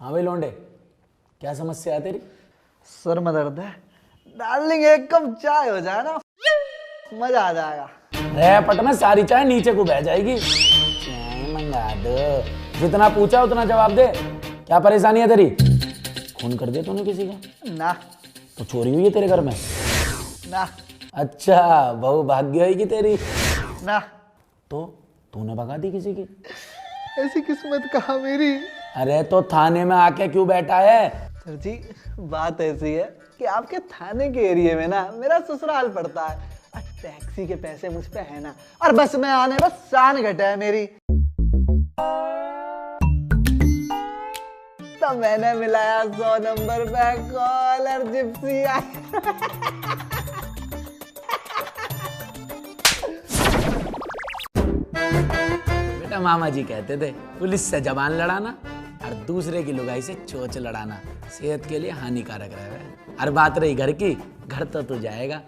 हाँ भाई लौंडे, क्या समस्या है तेरी? सर में दर्द है। डार्लिंग एक कप चाय हो जाए ना, मजा आ जाएगा। रैपट में सारी चाय नीचे को बह जाएगी। चाय मंगा दो, जितना पूछा उतना जवाब दे। क्या परेशानी है तेरी? खून कर दिया तूने किसी का? ना। तो चोरी हुई है तेरे घर में? ना। अच्छा, बहू भाग्य होगी तेरी? ना। तो तूने भगा दी किसी की? ऐसी किस्मत कहाँ मेरी। अरे तो थाने में आके क्यों बैठा है? सर जी बात ऐसी है कि आपके थाने के एरिया में ना मेरा ससुराल पड़ता है और टैक्सी के पैसे मुझ पे है ना, और बस में आने बस शान घटा है मेरी। तो मैंने मिलाया 100 नंबर पे कॉल और जिप्सी आई। बेटा मामा जी कहते थे पुलिस से जबान लड़ाना और दूसरे की लुगाई से चोंच लड़ाना सेहत के लिए हानिकारक रहेगा। और बात रही घर की, घर तो तू जाएगा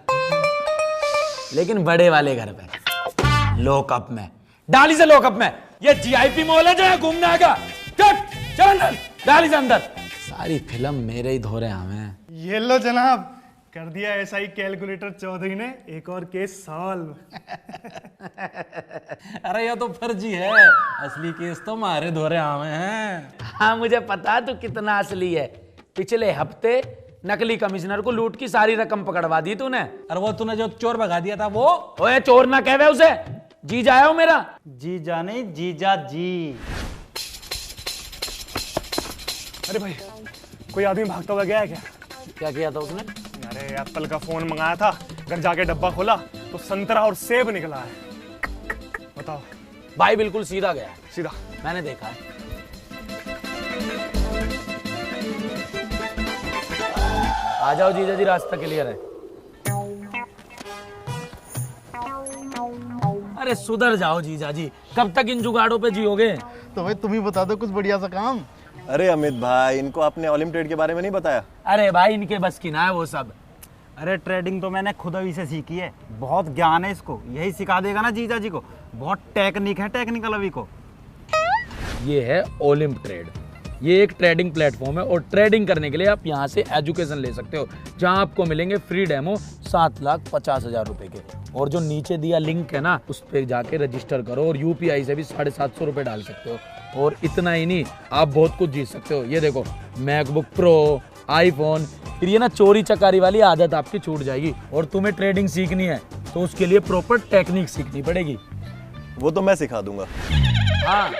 लेकिन बड़े वाले घर पे, लॉकअप में, डाली से लॉकअप में। ये जीआईपी मॉल है जो है घूमने आएगा। चल अंदर, डाली से अंदर। सारी फिल्म मेरे ही धोरे हमें। ये लो जनाब, कर दिया एसआई कैलकुलेटर चौधरी ने एक और केस सॉल्व। अरे ये तो फर्जी है, असली केस तो मारे धोरे हमें हैं। हाँ मुझे पता तू कितना असली है। पिछले हफ्ते नकली कमिश्नर को लूट की सारी रकम पकड़वा दी तूने। और वो तूने जो चोर भगा दिया था वो? ओए चोर ना कहवे उसे, जीजा है वो मेरा। जीजा नहीं, जीजा जी। अरे भाई, कोई आदमी भागता हुआ गया है क्या? क्या किया था उसने? अरे एप्पल का फोन मंगाया था, घर जाके डब्बा खोला तो संतरा और सेब निकला है। बताओ। भाई बिल्कुल सीधा गया, सीधा। मैंने देखा है। आ जाओ जीजा जी, रास्ता क्लियर है। अरे सुधर जाओ जीजा जी, कब तक इन जुगाड़ों पे जियोगे? तो भाई तुम ही बता दो कुछ बढ़िया सा काम। अरे अमित भाई, इनको आपने ऑलिम ट्रेड के बारे में नहीं बताया? अरे भाई इनके बस की ना है वो सब। अरे ट्रेडिंग तो मैंने खुद अभी से सीखी है, बहुत ज्ञान है इसको। यही सिखा देगा ना जीजा जी को, बहुत टेक्निक है टेक्निकल अभी को। ये है ओलिम्प ट्रेड। ये एक ट्रेडिंग प्लेटफॉर्म है और ट्रेडिंग करने के लिए आप यहाँ से एजुकेशन ले सकते हो, जहाँ आपको मिलेंगे फ्री डेमो 7,50,000 रुपए के। और जो नीचे दिया लिंक है ना, उस पर जाके रजिस्टर करो और यूपीआई से भी 750 रुपए डाल सकते हो। और इतना ही नहीं, आप बहुत कुछ जीत सकते हो। ये देखो, मैकबुक प्रो, आईफोन। फिर ये ना चोरी चकारी वाली आदत आपकी छूट जाएगी। और तुम्हें ट्रेडिंग सीखनी है तो उसके लिए प्रॉपर टेक्निक सीखनी पड़ेगी। वो तो मैं सिखा दूंगा। हाँ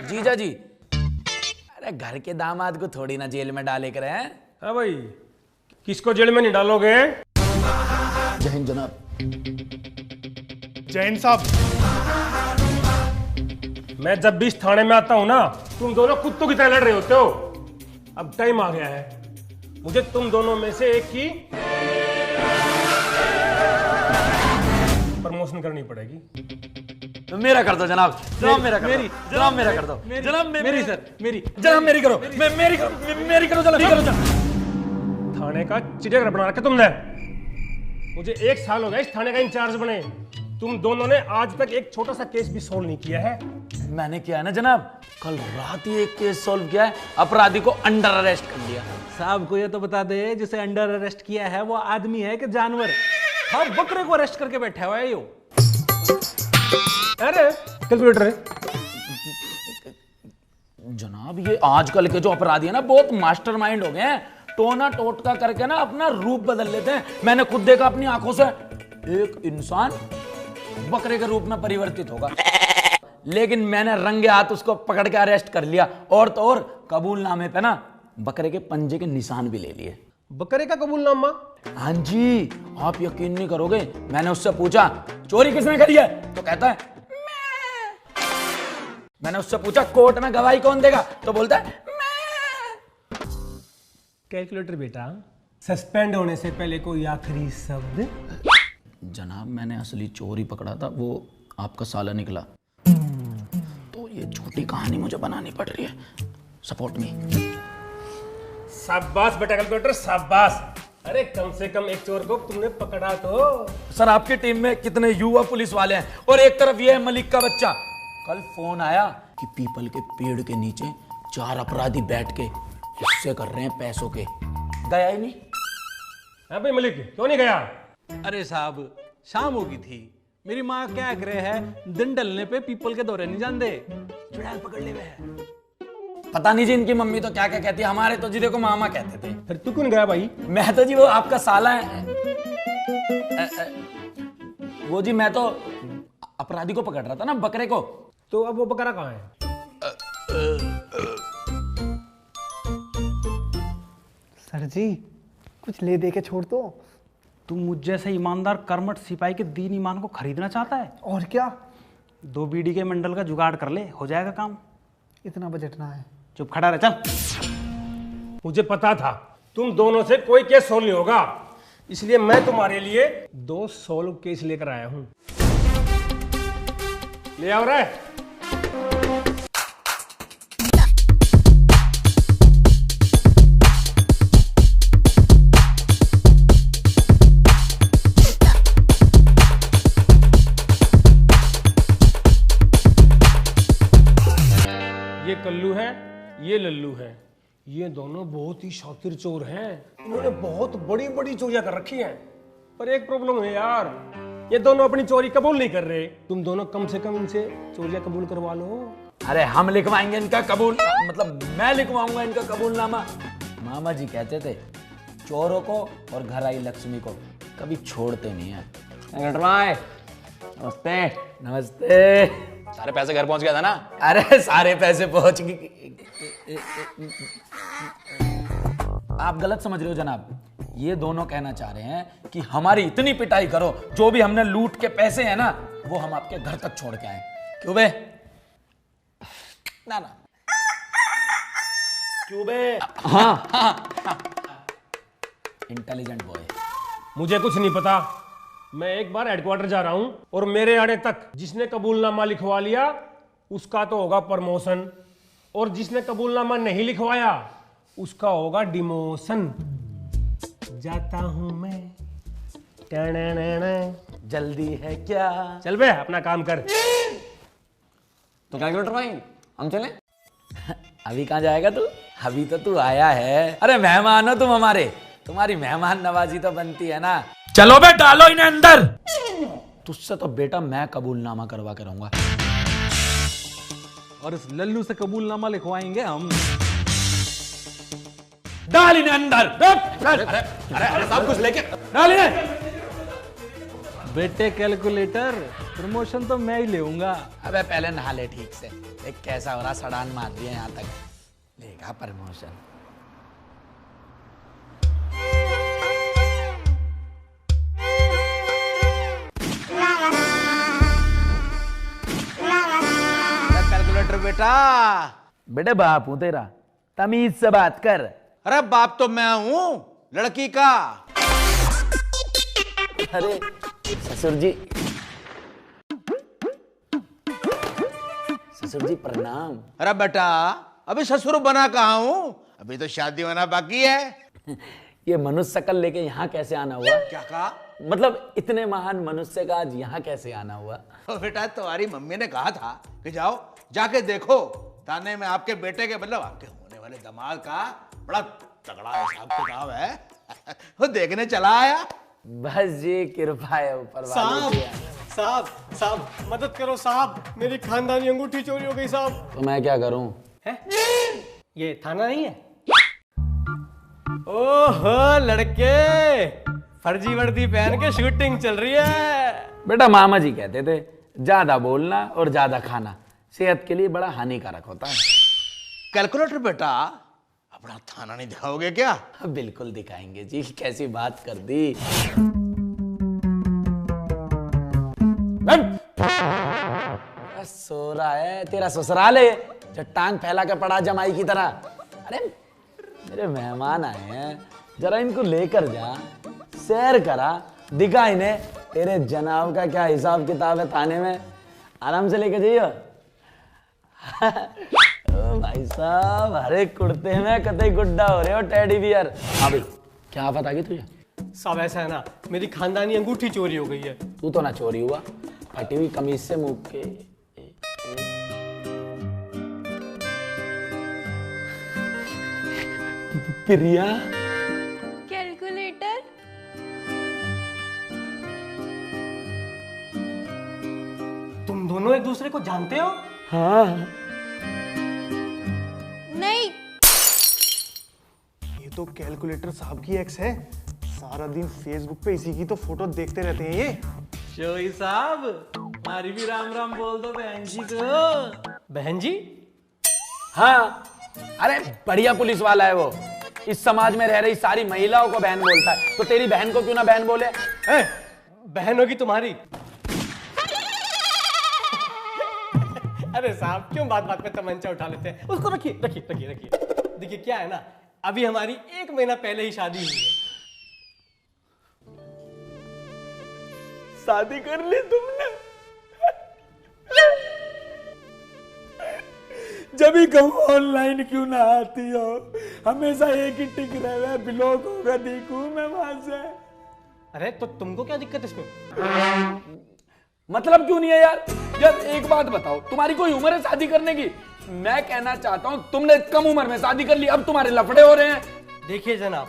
जीजा जी, अरे घर के दामाद को थोड़ी ना जेल में डाले कर हैं। हाँ भाई, किसको जेल में नहीं डालोगे? जय हिंद जनाब। जैन साहब, मैं जब भी इस थाने में आता हूं ना, तुम दोनों कुत्तों की तरह लड़ रहे होते हो। अब टाइम आ गया है, मुझे तुम दोनों में से एक की प्रमोशन करनी पड़ेगी। तो मेरा कर दो जनाब, जनाब मेरा कर दो, जनाब मेरा कर दो, जनाब मेरी सर, मेरी जनाब मेरी करो, मेरी करो, मेरी करो जनाब। थाने का चिड़ियाघर बना रखा तुमने। मुझे 1 साल हो गया इस थाने का इंचार्ज बने। तुम दोनों ने आज तक एक छोटा सा केस भी सोल्व नहीं किया है। मैंने किया है ना जनाब, कल रात ही एक केस सॉल्व किया है, अपराधी को अंडर अरेस्ट कर लिया। साहब को ये तो बता दे, जिसे अंडर अरेस्ट किया है वो आदमी है कि जानवर? हाँ, बकरे को अरेस्ट करके बैठा हुआ है यो। अरे कैलकुलेटर है जनाब। ये आजकल के जो अपराधी है ना, बहुत मास्टरमाइंड हो गए हैं। टोना टोटका करके ना अपना रूप बदल लेते हैं। मैंने खुद देखा अपनी आंखों से, एक इंसान बकरे के रूप में परिवर्तित होगा, लेकिन मैंने रंगे हाथ उसको पकड़ के अरेस्ट कर लिया। और तो और कबूलनामे पे ना बकरे के पंजे के निशान भी ले लिए। बकरे का कबूलनामा? हाँ जी, आप यकीन नहीं करोगे, मैंने उससे पूछा चोरी किसने करी है, तो कहता है मैं। मैंने उससे पूछा कोर्ट में गवाही कौन देगा, तो बोलता है मैं। कैलकुलेटर बेटा, सस्पेंड होने से पहले कोई आखिरी शब्द? जनाब मैंने असली चोर ही पकड़ा था, वो आपका साला निकला। तो ये झूठी कहानी मुझे बनानी पड़ रही है। Support me. शाबाश बेटा कैलकुलेटर, शाबाश। अरे कम से कम एक चोर को तुमने पकड़ा तो। सर आपकी टीम में कितने युवा पुलिस वाले हैं, और एक तरफ ये है मलिक का बच्चा। कल फोन आया कि पीपल के पेड़ के नीचे 4 अपराधी बैठ के गुस्से कर रहे हैं पैसों के, गया ही नहीं। है भाई मलिक, क्यों नहीं गया? अरे साहब, शाम हो गई थी। मेरी माँ क्या कह रहे है, दिन डलने पे पीपल के दौरे नहीं जानते। चुड़ैल पकड़ ले वे। पता नहीं जी इनकी मम्मी तो क्या क्या कहती है, हमारे तो जी देखो मामा कहते थे। फिर तू क्यों गया भाई? मैं तो जी वो आपका साला है। वो जी मैं तो अपराधी को पकड़ रहा था ना, बकरे को। तो अब वो बकरा कहाँ है? सर जी कुछ ले दे के छोड़ दो। तू मुझ जैसे ईमानदार कर्मठ सिपाही के दीन ईमान को खरीदना चाहता है? और क्या, 2 बीड़ी के मंडल का जुगाड़ कर ले, हो जाएगा काम। इतना बजट ना है। चुप खड़ा रह, चल। मुझे पता था तुम दोनों से कोई केस सोल्व नहीं होगा, इसलिए मैं तुम्हारे लिए 2 सोल्व केस लेकर आया हूं। ले आओ रे। ये कल्लू है, ये लल्लू है। ये दोनों बहुत ही शातिर चोर हैं। इन्होंने बहुत बड़ी बड़ी चोरियां कर रखी हैं। पर एक प्रॉब्लम है यार, ये दोनों अपनी चोरी कबूल नहीं कर रहे। तुम दोनों कम से कम इनसे चोरियां कबूल करवा लो। अरे हम लिखवाएंगे इनका कबूल, मतलब मैं लिखवाऊंगा इनका कबूलनामा। मामा जी कहते थे चोरों को और घर आई लक्ष्मी को कभी छोड़ते नहीं है। नमस्ते। नमस्ते। सारे पैसे घर पहुंच गया था ना? अरे सारे पैसे पहुंच गए। आप गलत समझ रहे हो जनाब। ये दोनों कहना चाह रहे हैं कि हमारी इतनी पिटाई करो, जो भी हमने लूट के पैसे हैं ना वो हम आपके घर तक छोड़ के आए। क्यों बे? ना क्यों बे? हाँ। Intelligent boy. मुझे कुछ नहीं पता। मैं एक बार हेडक्वार्टर जा रहा हूं और मेरे आने तक जिसने कबूलनामा लिखवा लिया उसका तो होगा प्रमोशन, और जिसने कबूलनामा नहीं लिखवाया उसका होगा डिमोशन। जाता हूं मैं। जल्दी है क्या? चल बे अपना काम कर। तो कैलकुलेटर भाई हम चले? अभी कहाँ जाएगा तू? अभी तो तू आया है। अरे मेहमान हो तुम हमारे, तुम्हारी मेहमान नवाजी तो बनती है ना। चलो बे डालो इन्हें अंदर। तुझसे तो बेटा मैं कबूलनामा करवा के रहूंगा। और इस लल्लू से कबूलनामा लिखवाएंगे हम। डाल इन्हें अंदर। अरे सब कुछ लेके डाल इन्हें। बेटे कैलकुलेटर, प्रमोशन तो मैं ही लेऊंगा। अबे पहले नहा ले ठीक से। देख कैसा हो रहा, सड़ान मार दिया यहाँ तक, लेगा प्रमोशन। कैलकुलेटर बेटा। बेटे बाप हूं तेरा, तमीज से बात कर। अरे बाप तो मैं हूं लड़की का। अरे ससुर जी, ससुर जी प्रणाम। अरे बेटा अभी ससुर बना कहाँ हूं, अभी तो शादी होना बाकी है। ये मनुष्य शकल लेके यहाँ कैसे आना हुआ? क्या कहा? मतलब इतने महान मनुष्य का आज यहाँ कैसे आना हुआ? तो बेटा तुम्हारी मम्मी ने कहा था कि जाओ जाके देखो, थाने में आपके बेटे के मतलब आपके होने वाले दामाद का बड़ा तगड़ा हिसाब किताब है। वो देखने चला आया। बस जी कृपा है ऊपर वाले की। साहब साहब मदद करो साहब, मेरी खानदानी अंगूठी चोरी हो गई साहब। तो मैं क्या करूं? ये थाना नहीं है? ओहो लड़के, फर्जी वर्दी पहन के शूटिंग चल रही है। बेटा मामा जी कहते थे ज्यादा बोलना और ज्यादा खाना सेहत के लिए बड़ा हानिकारक होता है। कैलकुलेटर बेटा अपना थाना नहीं दिखाओगे क्या? बिल्कुल दिखाएंगे जी, कैसी बात कर दी। सो रहा है तेरा ससुराल है जो टांग फैला के पड़ा जमाई की तरह। अरे मेरे मेहमान आए हैं, जरा इनको लेकर जा, सैर करा, दिखा इन्हें तेरे जनाब का क्या हिसाब किताब है थाने में। आराम से लेके जाइयो। ओ भाई साहब, हरे कुर्ते में कतई गुड्डा हो रहे हो टेडी बियर। हाँ भाई क्या आफत आ गई तुझे? साहब ऐसा है ना, मेरी खानदानी अंगूठी चोरी हो गई है। तू तो ना चोरी हुआ, फटी हुई कमीज से मुंह के। प्रिया। कैलकुलेटर। तुम दोनों एक दूसरे को जानते हो? हाँ। नहीं। ये तो कैलकुलेटर साहब की एक्स है। सारा दिन फेसबुक पे इसी की तो फोटो देखते रहते हैं ये। शोई साहब, हमारी भी राम राम बोल दो बहन जी को। बहन जी? हाँ, अरे बढ़िया पुलिस वाला है वो। इस समाज में रह रही सारी महिलाओं को बहन बोलता है, तो तेरी बहन को क्यों ना बहन बोले? बहन होगी तुम्हारी। अरे साहब, क्यों बात बात पे तमंचा उठा लेते हैं? उसको रखिए रखिए रखिए रखिए। देखिए क्या है ना, अभी हमारी 1 महीना पहले ही शादी हुई है। शादी कर ली तुमने? जब भी कहूँ ऑनलाइन क्यों ना आती हो, हमेशा एक ही टिक रहे, ब्लॉक होगा देखूं मैं वहां से। अरे तो तुमको क्या दिक्कत है इसमें? मतलब क्यों नहीं है यार? यार एक बात बताओ, तुम्हारी कोई उम्र है शादी करने की? मैं कहना चाहता हूँ तुमने कम उम्र में शादी कर ली, अब तुम्हारे लफड़े हो रहे हैं। देखिए जनाब,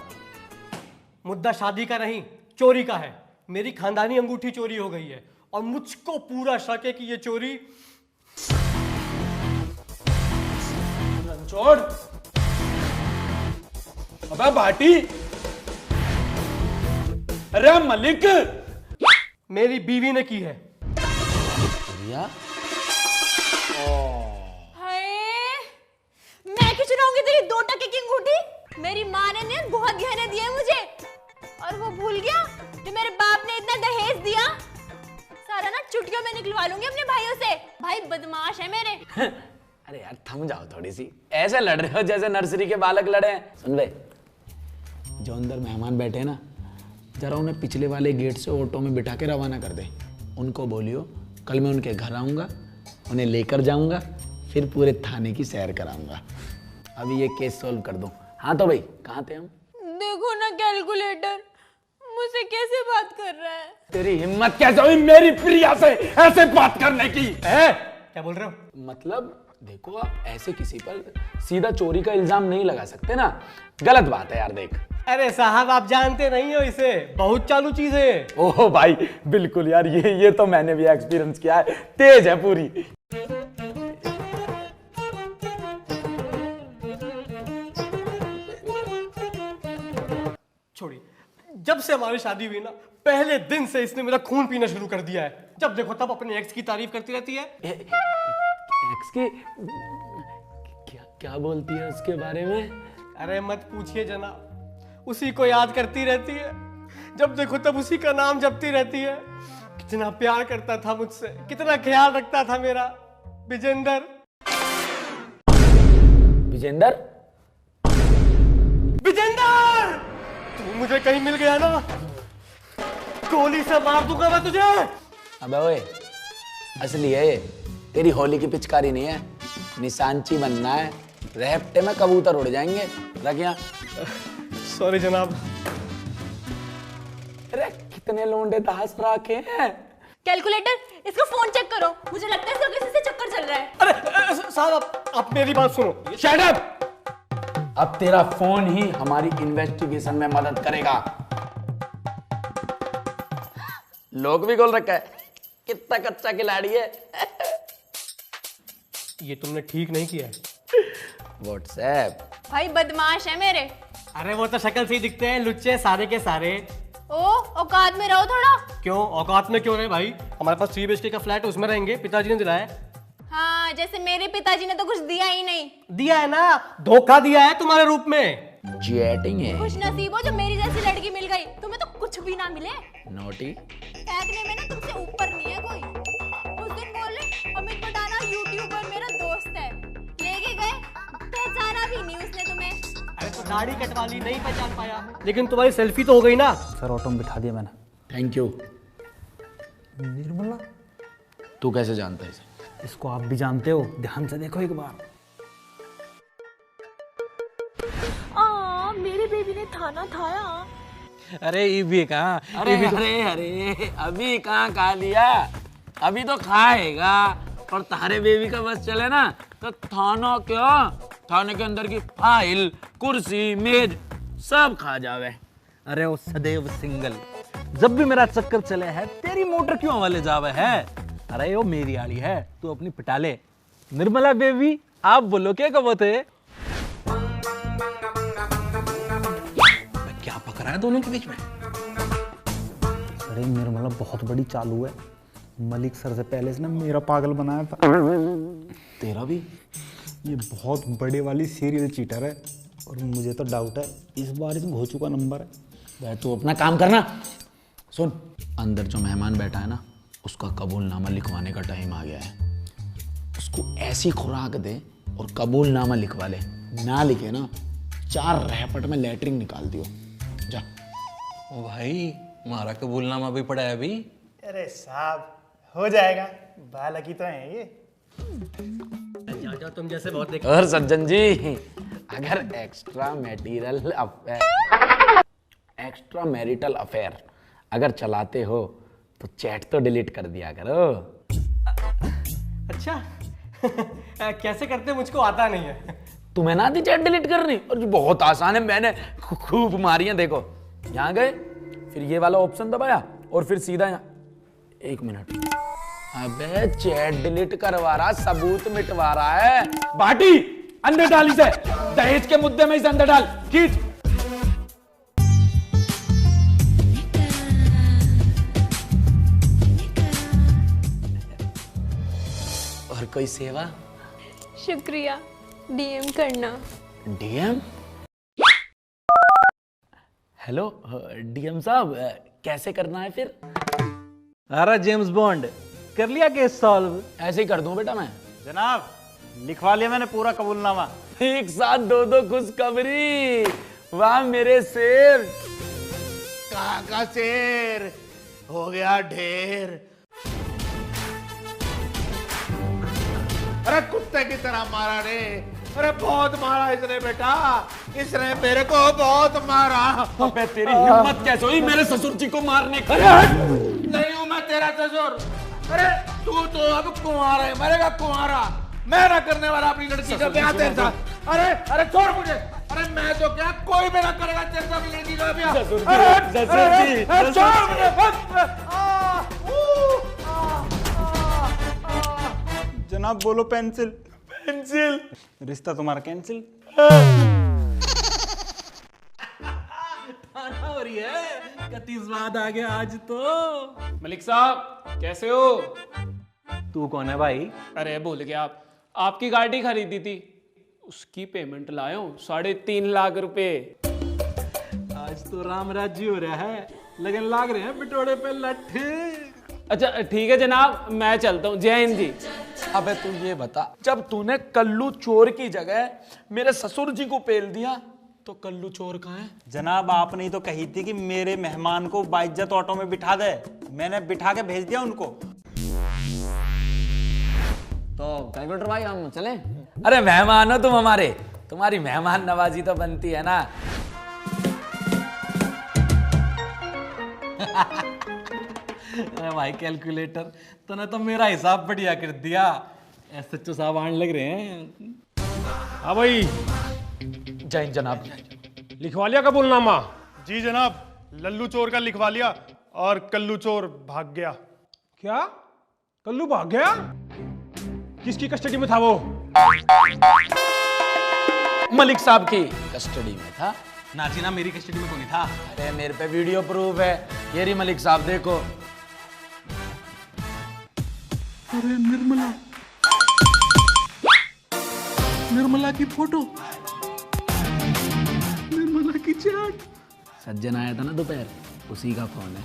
मुद्दा शादी का नहीं, चोरी का है। मेरी खानदानी अंगूठी चोरी हो गई है और मुझको पूरा शक है कि ये चोरी रणछोड़, अबे भाटी, अरे मलिक, मेरी बीवी ने की है। हाय, मैं क्यों चुराऊंगी तेरी 2 टके की अंगूठी? मेरी माँ ने बहुत गहने दिए मुझे, और वो भूल गया जो मेरे बाप ने इतना दहेज दिया। सारा ना चुटकियों में निकलवा लूंगी अपने भाइयों से। भाई बदमाश है मेरे। अरे यार थम जाओ थोड़ी सी, ऐसे लड़ रहे हो जैसे नर्सरी के बालक लड़े हैं। सुन बे, जो अंदर मेहमान बैठे हैं ना, जरा उन्हें पिछले वाले गेट से ऑटो में बिठा के रवाना कर दे। उनको बोलियो कल मैं उनके घर आऊंगा, उन्हें लेकर जाऊंगा, फिर पूरे थाने की सैर कराऊंगा। अभी ये केस सॉल्व कर दो। हाँ तो भाई कहाँ थे हम? देखो ना कैलकुलेटर मुझसे कैसे बात कर रहा है। तेरी हिम्मत कैसे हुई मेरी प्रिया से ऐसे बात करने की? क्या बोल रहे हो? मतलब देखो, आप ऐसे किसी पर सीधा चोरी का इल्जाम नहीं लगा सकते ना, गलत बात है यार। देख, अरे साहब आप जानते नहीं हो इसे, बहुत चालू चीज है। ओह भाई बिल्कुल यार, ये तो मैंने भी एक्सपीरियंस किया है, तेज है पूरी। छोड़िए, जब से हमारी शादी हुई ना, पहले दिन से इसने मेरा खून पीना शुरू कर दिया है। जब देखो तब अपने एक्स की तारीफ करती रहती है। एक्स की क्या बोलती है उसके बारे में? अरे मत पूछिए जनाब, उसी को याद करती रहती है। जब देखो तब उसी का नाम जपती रहती है। कितना प्यार करता था मुझसे, कितना ख्याल रखता था मेरा। विजेंदर। विजेंदर? विजेंदर, तू मुझे कहीं मिल गया ना, गोली से मार दूंगा मैं तुझे। अबे ओए, असली है ये, तेरी होली की पिचकारी नहीं है। निशानची बनना है, रेपटे में कबूतर उड़ जाएंगे। रख यहाँ। सॉरी जनाब। अरे कितने लोंडे दास रखे हैं। कैलकुलेटर इसका फोन चेक करो, मुझे लगता है इसका किसी से चक्कर चल रहा है। अरे साहब आप मेरी बात सुनो। Shut up! अब तेरा फोन ही हमारी इन्वेस्टिगेशन में मदद करेगा। लोग भी खोल रखा है, कितना कच्चा खिलाड़ी है। ये तुमने ठीक नहीं किया है। व्हाट्सएप भाई बदमाश है मेरे। अरे वो तो शक्ल से ही दिखते हैं, लुच्चे सारे के सारे। ओ औकात में रहो थोड़ा। क्यों औकात में क्यों रहे भाई? हमारे पास 3 BHK का फ्लैट है, उसमें रहेंगे, पिताजी ने दिलाया है। हाँ, जैसे मेरे पिताजी ने तो कुछ दिया ही नहीं। दिया है ना, धोखा दिया है तुम्हारे रूप में। चैटिंग है। खुश नसीब हो जो मेरी जैसी लड़की मिल गई, तुम्हें तो कुछ भी ना मिले। नोटी फेंकने में ना तुमसे ऊपर नहीं है कोई। उस दिन बोले अमित पटाना यूट्यूबर मेरा दोस्त है, लेके गए, पहचाना भी नहीं उसने तुम्हें। अरे तो दाढ़ी कटवा ली, नहीं पहचान पाया, लेकिन तुम्हारी सेल्फी तो हो गई ना। सर ऑटो में बिठा दिया मैंने। Thank you. निर्मला, तू कैसे जानता है इसे? इसको आप भी जानते हो, ध्यान से देखो एक बार। मेरे बेबी ने खाना खाया। अरे ये भी कहाँ? अरे अरे अरे अभी कहाँ खा लिया, अभी तो खाएगा। और तारे बेबी का बस चले ना तो थाना क्यों, थाने के अंदर की फाइल, कुर्सी, मेज सब खा जावे। अरे वो सदैव सिंगल, जब भी मेरा चक्कर चले है तेरी मोटर क्यों हवाले जावे है। अरे वो मेरी आड़ी है, तू अपनी पिटा ले। निर्मला बेबी, आप बोलो क्या कब थे? क्या पकड़ा है दोनों के बीच में? अरे निर्मला बहुत बड़ी चालू है, मलिक सर से पहले इसने मेरा पागल बनाया था। तेरा भी? ये बहुत बड़े वाली सीरियल चीटर है और मुझे तो डाउट है इस बार इसमें हो चुका नंबर है। भाई तू अपना काम करना। सुन, अंदर जो मेहमान बैठा है ना, उसका कबूलनामा लिखवाने का टाइम आ गया है। उसको ऐसी खुराक दे और कबूलनामा लिखवा ले। ना लिखे ना, 4 रैपट में लेटरिंग निकाल दियो। जा। ओ भाई, हमारा कबूलनामा भी पड़ा है अभी। अरे साहब, हो जाएगा, बालकी तो है ये। तुम जैसे बहुत देख। और सज्जन जी, अगर एक्स्ट्रा मैरिटल अफेयर अगर चलाते हो तो चैट तो डिलीट कर दिया करो। अच्छा कैसे करते मुझको आता नहीं है। तुम्हें ना आती चैट डिलीट करनी? और बहुत आसान है, मैंने खूब मारी है। देखो, यहाँ गए, फिर ये वाला ऑप्शन दबाया और फिर सीधा यहाँ। 1 मिनट। अबे चैट डिलीट करवा रहा, सबूत मिटवा रहा है। बाटी, अंदर डाल इसे। दहेज के मुद्दे में इसे अंदर डाल। खींच। और कोई सेवा? शुक्रिया, डीएम करना। डीएम? हेलो डीएम साहब, कैसे करना है फिर? अरे जेम्स बॉन्ड, कर लिया केस सॉल्व? ऐसे ही कर दूं बेटा मैं। जनाब, लिखवा लिया मैंने पूरा कबूलनामा। एक साथ 2 खुशखबरी। वाह मेरे शेर। कहाँ का शेर हो गया ढेर। अरे कुत्ते की तरह मारा रे। अरे बहुत मारा इसने बेटा, इसने मेरे को बहुत मारा। अबे तेरी हिम्मत कैसे हुई मेरे ससुर जी को मारने की? नहीं हूं मैं तेरा ससुर। अरे तू तो अब कुंवारा है, मरेगा कुंवारा। मैं ना करने वाला अपनी लड़की का ब्याह तेरे साथ। अरे अरे छोड़ मुझे। अरे मैं तो क्या, कोई भी ना करेगा तेरे साथ लड़की का ब्याह। छोड़ मुझे। जनाब बोलो पेंसिल। पेंसिल। रिश्ता तुम्हारा कैंसिल। हो रही है, कति स्वाद आ गया आज तो। मलिक साहब कैसे हो? तू कौन है भाई? अरे भूल गया आप, आपकी गाड़ी खरीदी थी, उसकी पेमेंट लाया हूँ 3.5 लाख रुपए। आज तो राम राज्य हो रहा है, लगन लाग रहे हैं बिटोड़े पे लट्ठे। अच्छा ठीक है जनाब, मैं चलता हूँ। जय हिंद जी। अबे तू ये बता, जब तूने कल्लू चोर की जगह मेरे ससुर जी को पेल दिया तो कल्लू चोर कहाँ है? जनाब, आपने ही तो कही थी कि मेरे मेहमान को बाइज्जत ऑटो में बिठा दे। मैंने बिठा के भेज दिया उनको। तो कैलकुलेटर भाई, हम चले? अरे मेहमान हो तुम हमारे, तुम्हारी मेहमान नवाजी तो बनती है ना। अरे भाई कैलकुलेटर, तूने तो मेरा हिसाब बढ़िया कर दिया। एसएचओ साहब आने लग रहे हैं। हाँ भाई, जय हिंद जनाब। लिखवा लिया कबूलनामा? जी जनाब, लल्लू चोर का लिखवा लिया और कल्लू चोर भाग गया। क्या कल्लू भाग गया? किसकी कस्टडी में था वो? मलिक साहब की कस्टडी में था। नाजी ना, मेरी कस्टडी में कोई नहीं था। अरे मेरे पे वीडियो प्रूफ है, ये रही मलिक साहब, देखो। अरे निर्मला, निर्मला की फोटो, निर्मला की चैट। सज्जन आया था ना दोपहर, उसी का फोन है।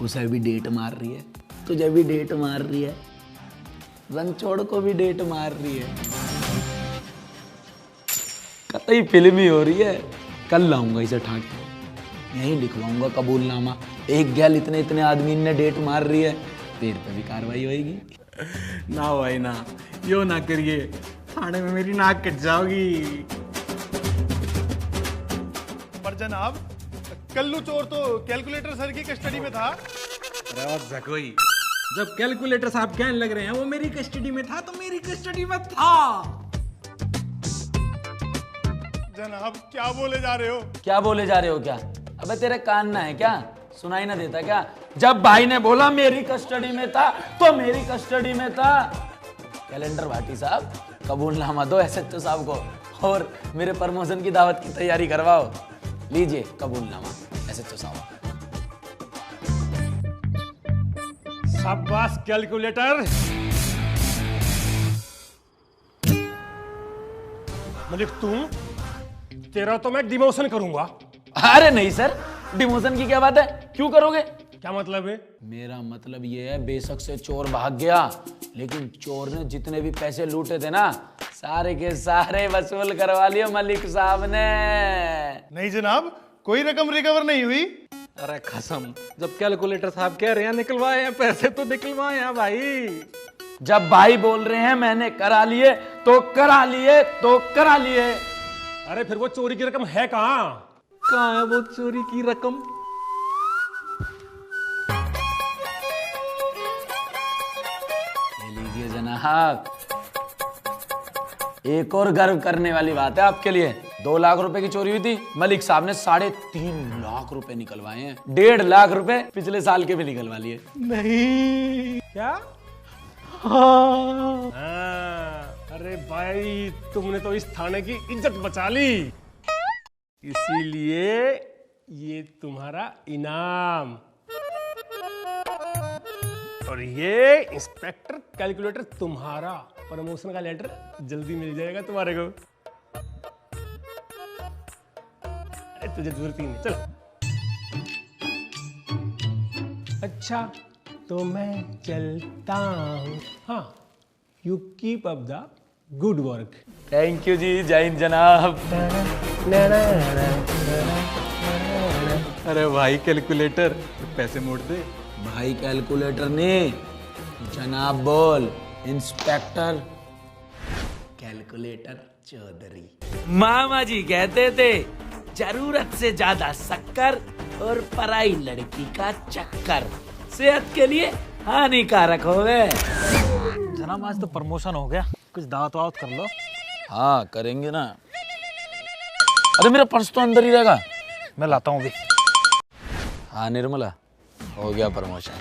उसे भी डेट मार रही है, तुझे भी डेट मार रही है, रणछोड़ को भी डेट मार रही है। कतई फिल्मी हो रही है। कल लाऊंगा इसे ठाके, यहीं लिखवाऊंगा कबूलनामा। एक गैल इतने इतने आदमी ने डेट मार रही है, तेरे पे भी कार्रवाई होगी। ना भाई ना, यो ना करिए, थाने में मेरी नाक कट जाओगी। पर जनाब, कल्लू चोर तो कैलकुलेटर सर की कस्टडी में था। कोई जब कैलकुलेटर साहब कहने लग रहे हैं वो मेरी कस्टडी में था, तो मेरी कस्टडी में था। जनाब क्या बोले जा रहे हो? क्या बोले जा रहे हो क्या? अबे तेरे कान ना है क्या? सुनाई ना देता क्या? जब भाई ने बोला मेरी कस्टडी में था तो मेरी कस्टडी में था। कैलेंडर भाटी साहब, कबूलनामा दो एसएचओ साहब को और मेरे प्रमोशन की दावत की तैयारी करवाओ। लीजिए कबूलनामा एसएचओ साहब। शाबाश कैलकुलेटर। मलिक तुम, तेरा तो मैं डिमोशन करूंगा। अरे नहीं सर, डिमोशन की क्या बात है? क्यों करोगे? क्या मतलब है? मेरा मतलब ये है, बेशक से चोर भाग गया, लेकिन चोर ने जितने भी पैसे लूटे थे ना, सारे के सारे वसूल करवा लिए मलिक साहब ने। नहीं जनाब, कोई रकम रिकवर नहीं हुई। अरे कसम, जब कैलकुलेटर साहब कह रहे हैं निकलवाए हैं पैसे तो निकलवाए हैं भाई। जब भाई बोल रहे हैं मैंने करा लिए तो करा लिए तो करा लिए। अरे फिर वो चोरी की रकम है कहाँ? कहाँ है वो चोरी की रकम? ले लीजिए जनाब। एक और गर्व करने वाली बात है आपके लिए। 2 लाख रुपए की चोरी हुई थी, मलिक साहब ने 3.5 लाख रुपए निकलवाए हैं। 1.5 लाख रुपए पिछले साल के भी निकलवा लिए। नहीं। क्या? हाँ। अरे भाई, तुमने तो इस थाने की इज्जत बचा ली, इसीलिए ये तुम्हारा इनाम। और ये इंस्पेक्टर कैलकुलेटर तुम्हारा प्रमोशन का लेटर जल्दी मिल जाएगा तुम्हारे को। अरे तुझे जरूरत ही नहीं, चल। अच्छा तो मैं चलता हूँ। हाँ, you keep up the good work. Thank you जी, जय हिंद जनाब। अरे भाई कैलकुलेटर, पैसे मोड़ दे। भाई कैलकुलेटर ने जनाब बोल। Inspector calculator Chaudhary. मामा जी कहते थे जरूरत से ज्यादा शक्कर और पराई लड़की का चक्कर सेहत के लिए हानिकारक हो गए। जनाब आज तो प्रमोशन हो गया, कुछ दावत वावत कर लो। हाँ करेंगे ना। अरे मेरा पर्स तो अंदर ही रहेगा, मैं लाता हूँ अभी। हाँ निर्मला, हो गया प्रमोशन।